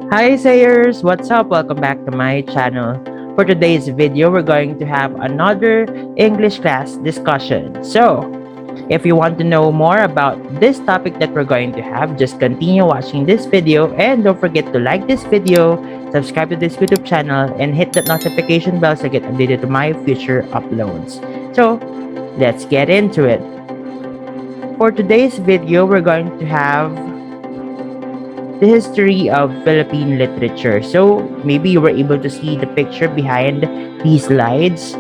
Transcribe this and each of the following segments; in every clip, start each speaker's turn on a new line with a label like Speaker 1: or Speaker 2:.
Speaker 1: Hi sayers, what's up? Welcome back to my channel. For today's video, we're going to have another English class discussion. So, if you want to know more about this topic that we're going to have, just continue watching this video and don't forget to like this video, subscribe to this YouTube channel, and hit that notification bell to get updated to my future uploads. So, let's get into it. For today's video, we're going to have the history of Philippine literature. So maybe you were able to see the picture behind these slides.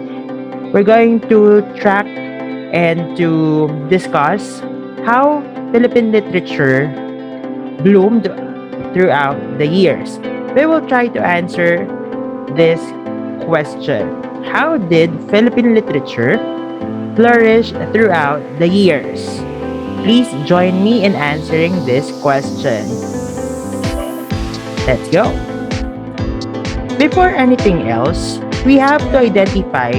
Speaker 1: We're going to track and to discuss how Philippine literature bloomed throughout the years. We will try to answer this question. How did Philippine literature flourish throughout the years? Please join me in answering this question. Let's go. Before anything else, we have to identify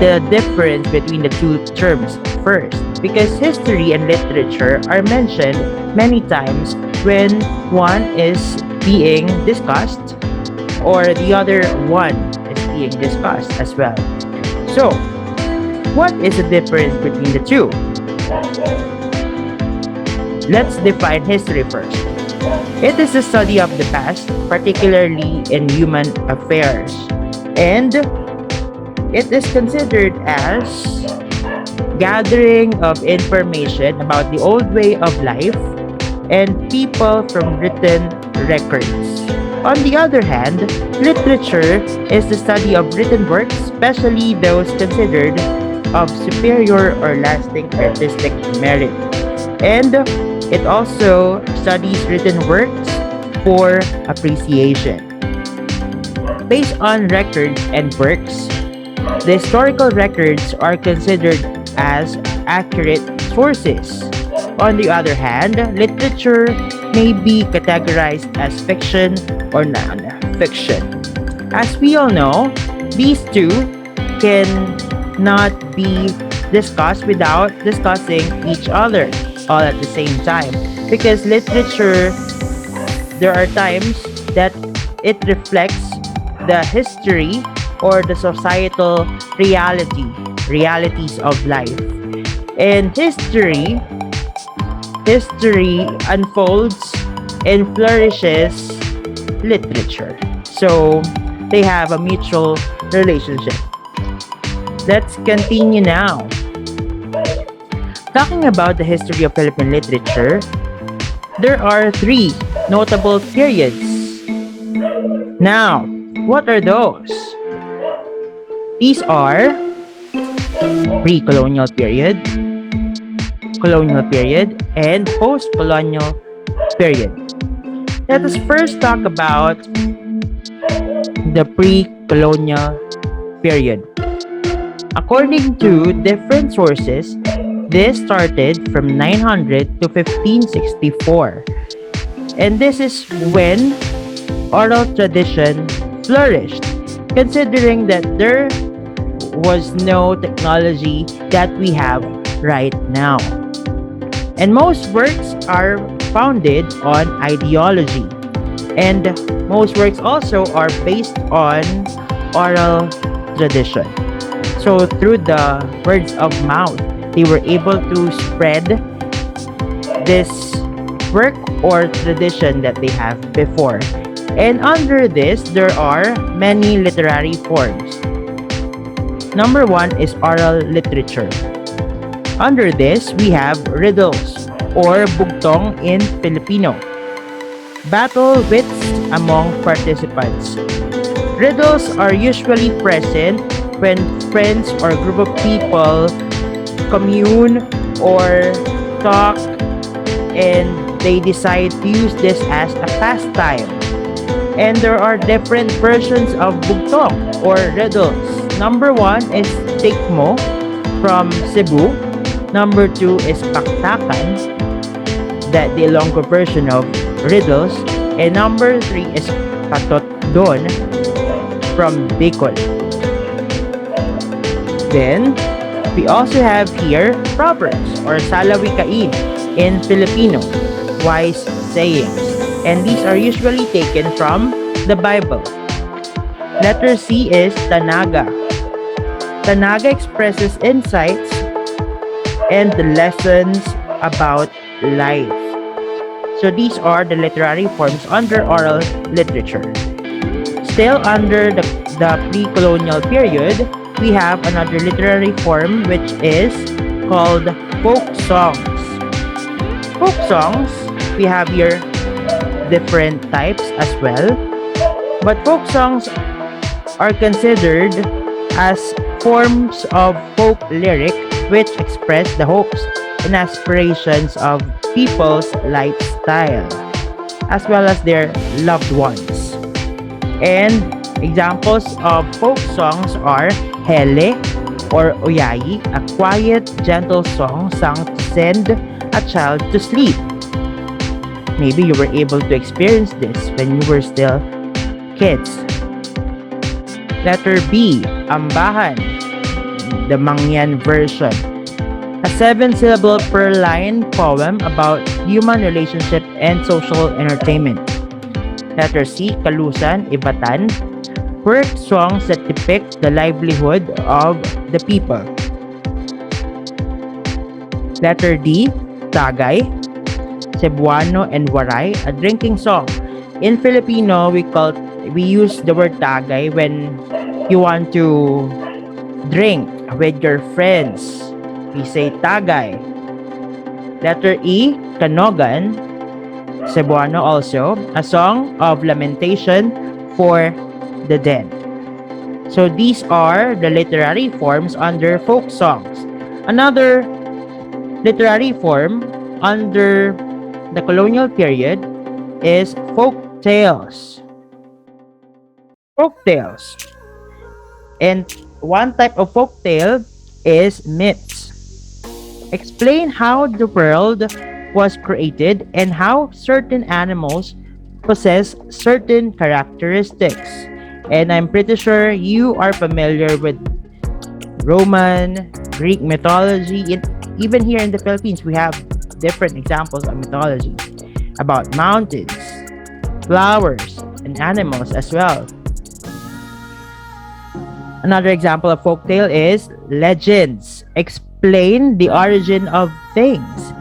Speaker 1: the difference between the two terms first, because history and literature are mentioned many times when one is being discussed or the other one is being discussed as well. So, what is the difference between the two? Let's define history first. It is the study of the past, particularly in human affairs, and it is considered as gathering of information about the old way of life and people from written records. On the other hand, literature is the study of written works, especially those considered of superior or lasting artistic merit. And it also studies written works for appreciation. Based on records and works, the historical records are considered as accurate sources. On the other hand, literature may be categorized as fiction or non-fiction. As we all know, these two cannot be discussed without discussing each other all at the same time, because literature, there are times that it reflects the history or the societal realities of life, and history unfolds and flourishes literature, so they have a mutual relationship. Let's continue now. Talking about the history of Philippine literature, there are three notable periods. Now, what are those? These are pre-colonial period, colonial period, and post-colonial period. Let us first talk about the pre-colonial period. According to different sources, this started from 900 to 1564, and this is when oral tradition flourished, considering that there was no technology that we have right now. And most works are founded on ideology, and most works also are based on oral tradition. So through the words of mouth, they were able to spread this work or tradition that they have before. And under this, there are many literary forms. Number one is oral literature. Under this, we have riddles or bugtong in Filipino. Battle wits among participants. Riddles are usually present when friends or group of people commune or talk, and they decide to use this as a pastime. And there are different versions of bugtong or riddles. Number one is tikmo from Cebu. Number two is paktakan, that the longer version of riddles. And number three is patotdon from Bicol. Then, we also have here proverbs or salawikain in Filipino, wise sayings. and these are usually taken from the Bible. Letter C is Tanaga. Tanaga expresses insights and lessons about life. So these are the literary forms under oral literature. Still under the pre-colonial period, we have another literary form which is called folk songs. Folk songs, we have here different types as well, but folk songs are considered as forms of folk lyric which express the hopes and aspirations of people's lifestyle as well as their loved ones. And examples of folk songs are Hele or Oyayi, a quiet, gentle song sung to send a child to sleep. Maybe you were able to experience this when you were still kids. Letter B, Ambahan, the Mangyan version. A 7-syllable per line poem about human relationship and social entertainment. Letter C, Kalusan, Ibatan, work songs that depict the livelihood of the people. Letter D, Tagay, Cebuano and Waray, a drinking song. In Filipino, we use the word tagay when you want to drink with your friends. We say tagay. Letter E, Kanogan, Cebuano also, a song of lamentation for the dead. So these are the literary forms under folk songs. Another literary form under the colonial period is folk tales. Folk tales. And one type of folk tale is myths. Explain how the world was created and how certain animals possess certain characteristics. And I'm pretty sure you are familiar with Roman, Greek mythology. Even here in the Philippines, we have different examples of mythology about mountains, flowers, and animals as well. Another example of folktale is legends. Explain the origin of things.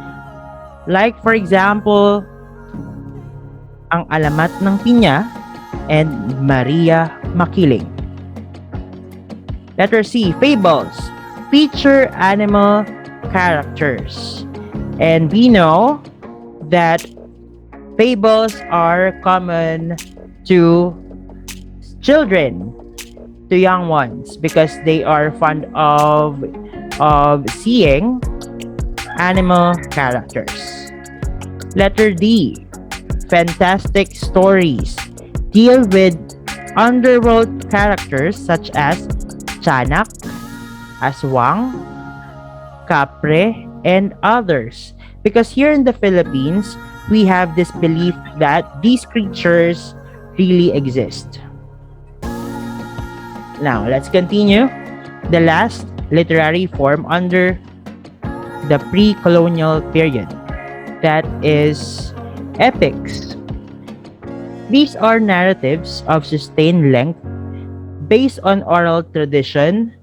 Speaker 1: Like for example, ang alamat ng pinya and Maria Makiling. Letter C, fables. Feature animal characters. And we know that fables are common to children, to young ones, because they are fond of seeing animal characters. Letter D, fantastic stories. Deal with underworld characters such as Tiyanak, Aswang, Kapre, and others. Because here in the Philippines, we have this belief that these creatures really exist. Now, let's continue. The last literary form under the pre-colonial period, that is epics. These are narratives of sustained length based on oral tradition,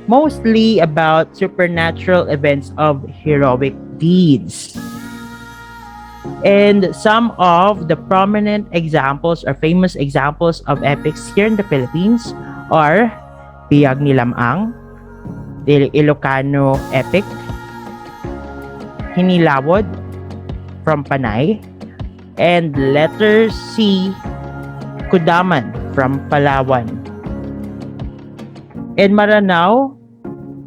Speaker 1: mostly about supernatural events of heroic deeds. And some of the prominent examples or famous examples of epics here in the Philippines are Biyag ni Lamang, the Ilocano epic, Hinilawod from Panay, and letter C, Kudaman from Palawan. And Maranao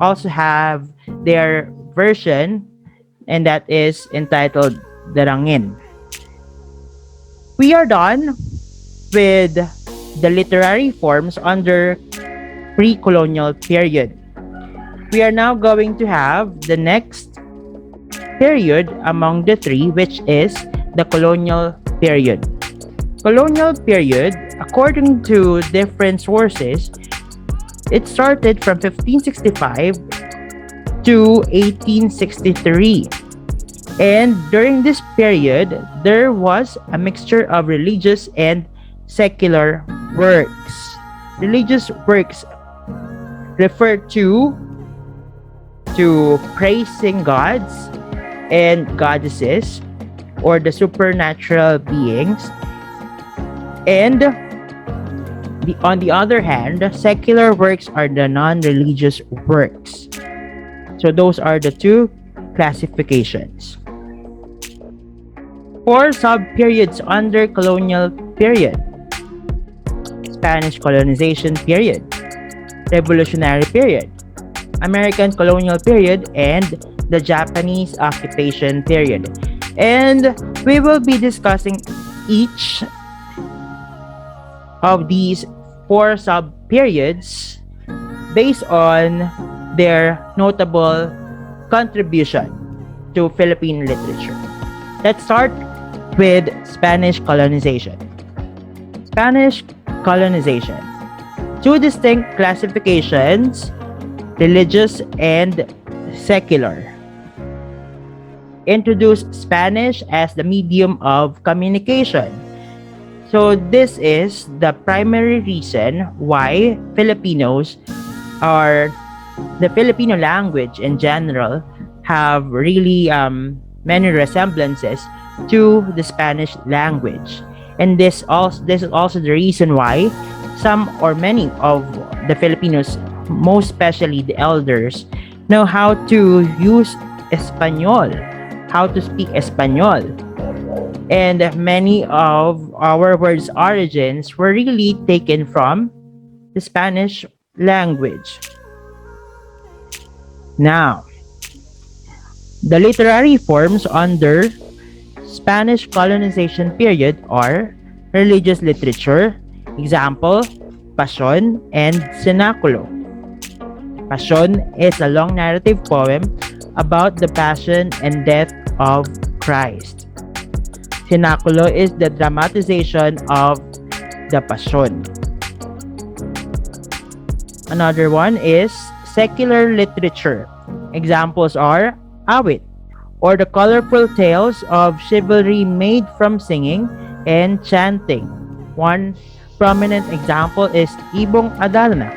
Speaker 1: also have their version, and that is entitled Darangin. We are done with the literary forms under pre-colonial period. We are now going to have the next period among the three, which is the colonial period. Colonial period, according to different sources, it started from 1565 to 1863. And during this period, there was a mixture of religious and secular works. Religious works refer to praising gods and goddesses or the supernatural beings. And on the other hand, secular works are the non-religious works. So those are the two classifications. Four sub-periods under colonial period: Spanish colonization period, Revolutionary period, American colonial period, and the Japanese occupation period. And we will be discussing each of these four sub-periods based on their notable contribution to Philippine literature. Let's start with Spanish colonization. Spanish colonization. Two distinct classifications: religious and secular. Introduced Spanish as the medium of communication. So this is the primary reason why Filipinos, or the Filipino language in general, have really many resemblances to the Spanish language. And this is also the reason why some or many of the Filipinos, most especially the elders, know how to use Espanol, how to speak Espanol. And many of our words' origins were really taken from the Spanish language. Now, the literary forms under Spanish colonization period are religious literature, example, Passion and Cenáculo. Passion is a long narrative poem about the passion and death of Christ. Cenáculo is the dramatization of the Passion. Another one is secular literature. Examples are awit, or the colorful tales of chivalry made from singing and chanting. One prominent example is Ibong Adarna.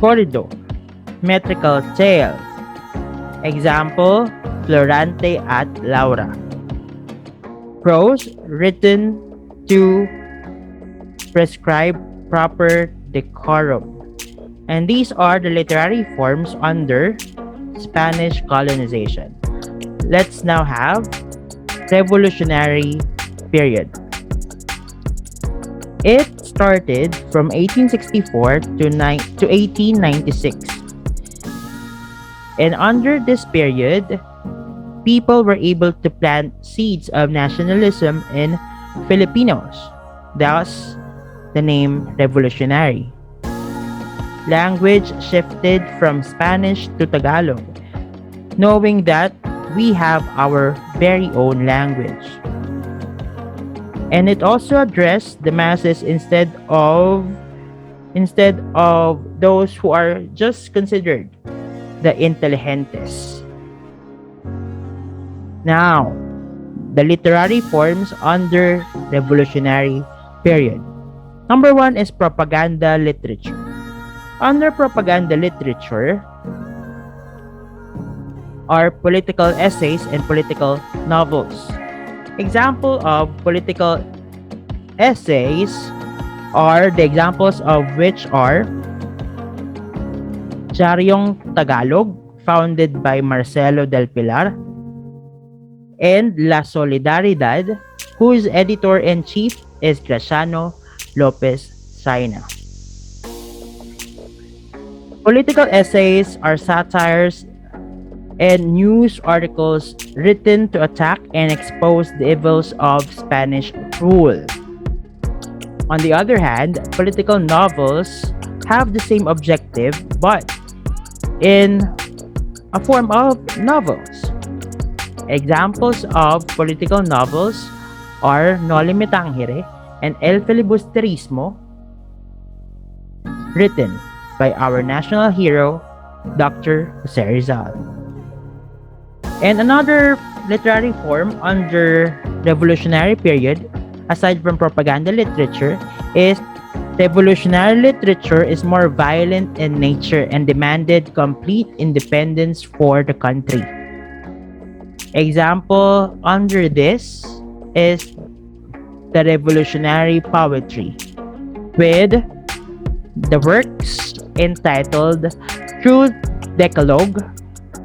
Speaker 1: Corrido, metrical tale. Example, Florante at Laura. Prose written to prescribe proper decorum. And these are the literary forms under Spanish colonization. Let's now have Revolutionary period. It started from 1864 to 1896. And under this period, people were able to plant seeds of nationalism in Filipinos. Thus, the name revolutionary. Language shifted from Spanish to Tagalog, knowing that we have our very own language. And it also addressed the masses instead of those who are just considered the intelligentes. Now, the literary forms under revolutionary period. Number one is propaganda literature. Under propaganda literature are political essays and political novels. Example of political essays are the examples of which are Diaryong Tagalog, founded by Marcelo del Pilar, and La Solidaridad, whose editor-in-chief is Graciano Lopez Saina. Political essays are satires and news articles written to attack and expose the evils of Spanish rule. On the other hand, political novels have the same objective but in a form of novels. Examples of political novels are Noli Me Tangere and El Filibusterismo, written by our national hero, Dr. Jose Rizal. And another literary form under revolutionary period, aside from propaganda literature, is revolutionary literature is more violent in nature and demanded complete independence for the country. Example under this is the revolutionary poetry, with the works entitled True Decalogue,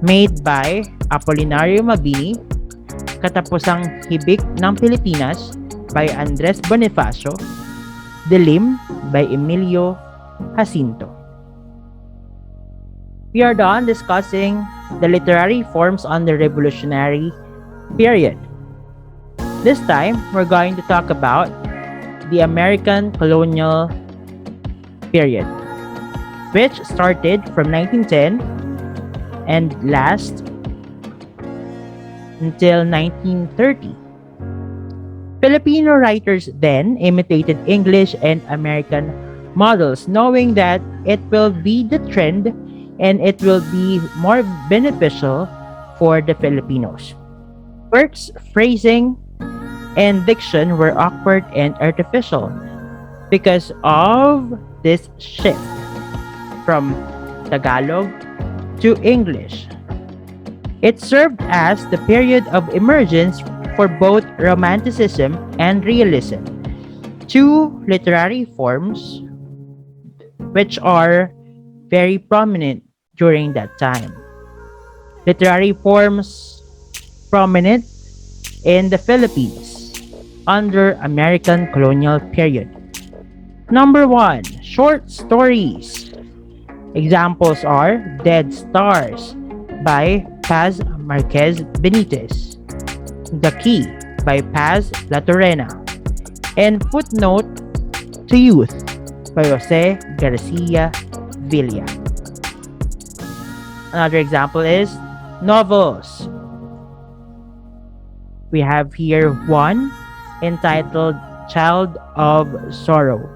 Speaker 1: made by Apolinario Mabini, Katapusang Hibik ng Pilipinas by Andres Bonifacio, Dilim by Emilio Jacinto. We are done discussing the literary forms on the revolutionary period. This time, we're going to talk about the American colonial period, which started from 1910 and last until 1930. Filipino writers then imitated English and American models, knowing that it will be the trend and it will be more beneficial for the Filipinos. Works, phrasing, and diction were awkward and artificial because of this shift from Tagalog to English. It served as the period of emergence for both Romanticism and Realism, two literary forms which are very prominent during that time. Literary forms prominent in the Philippines under American colonial period. Number 1, short stories. Examples are Dead Stars by Paz Marquez Benitez, The Key by Paz Latorena, and Footnote to Youth by Jose Garcia Villa. Another example is novels. We have here one entitled Child of Sorrow,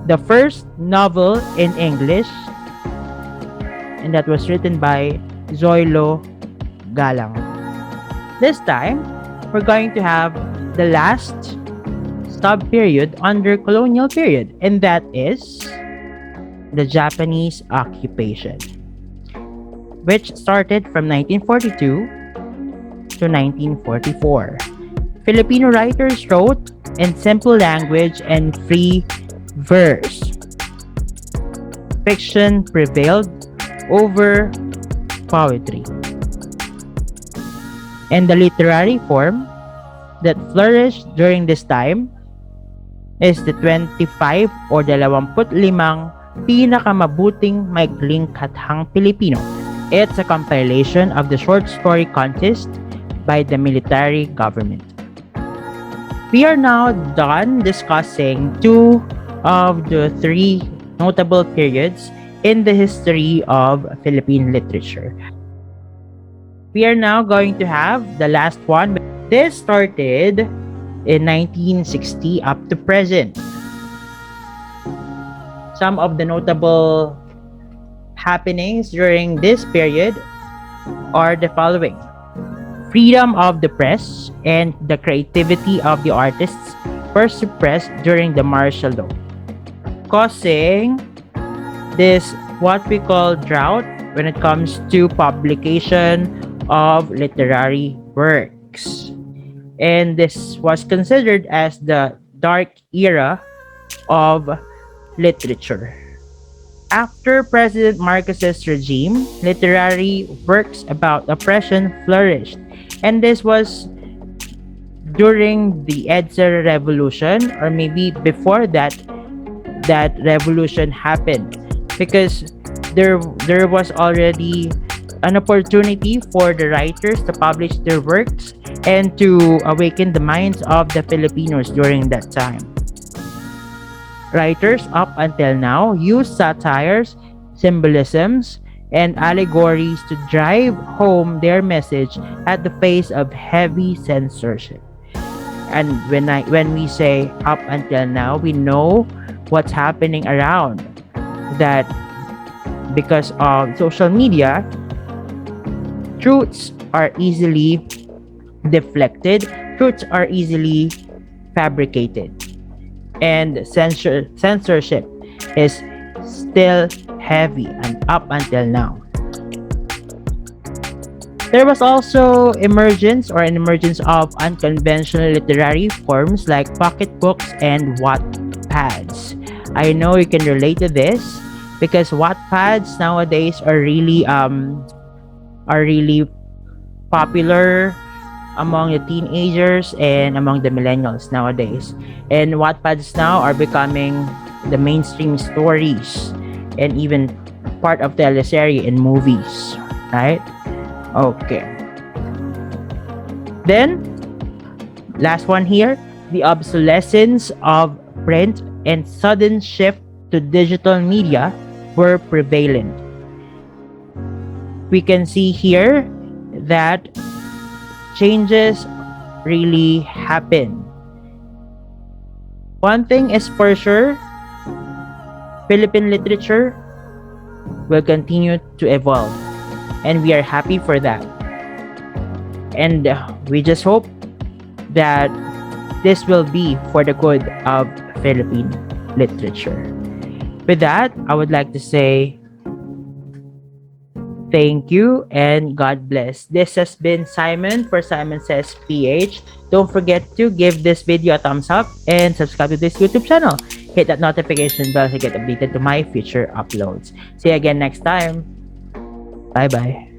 Speaker 1: the first novel in English, and that was written by Zoilo Galang. This time, we're going to have the last sub-period under colonial period, and that is the Japanese occupation, which started from 1942 to 1944. Filipino writers wrote in simple language and free verse. Fiction prevailed over poetry. And the literary form that flourished during this time is the 25 or 25 pinakamabuting maikling kathang Pilipino. It's a compilation of the short story contest by the military government. We are now done discussing two of the three notable periods in the history of Philippine literature. We are now going to have the last one. This started in 1960 up to present. Some of the notable happenings during this period are the following: freedom of the press and the creativity of the artists were suppressed during the martial law, causing this what we call drought when it comes to publication of literary works. And this was considered as the dark era of literature. After President Marcos's regime, literary works about oppression flourished, and this was during the EDSA revolution, or maybe before that revolution happened, because there was already an opportunity for the writers to publish their works and to awaken the minds of the Filipinos during that time. Writers up until now use satires, symbolisms, and allegories to drive home their message at the face of heavy censorship. And when we say up until now, we know what's happening around that because of social media, truths are easily deflected, truths are easily fabricated, and censorship is still heavy and up until now. There was also an emergence of unconventional literary forms like pocketbooks and Wattpads. I know you can relate to this because Wattpads nowadays are really popular among the teenagers and among the millennials nowadays. And Wattpads now are becoming the mainstream stories and even part of teleserye and movies, right? Okay. Then, last one here, the obsolescence of print and sudden shift to digital media were prevalent. We can see here that changes really happen. One thing is for sure, Philippine literature will continue to evolve, and we are happy for that. And we just hope that this will be for the good of Philippine literature. With that, I would like to say thank you and God bless. This has been Simon for Simon Says PH. Don't forget to give this video a thumbs up and subscribe to this YouTube channel. Hit that notification bell to get updated to my future uploads. See you again next time. Bye bye.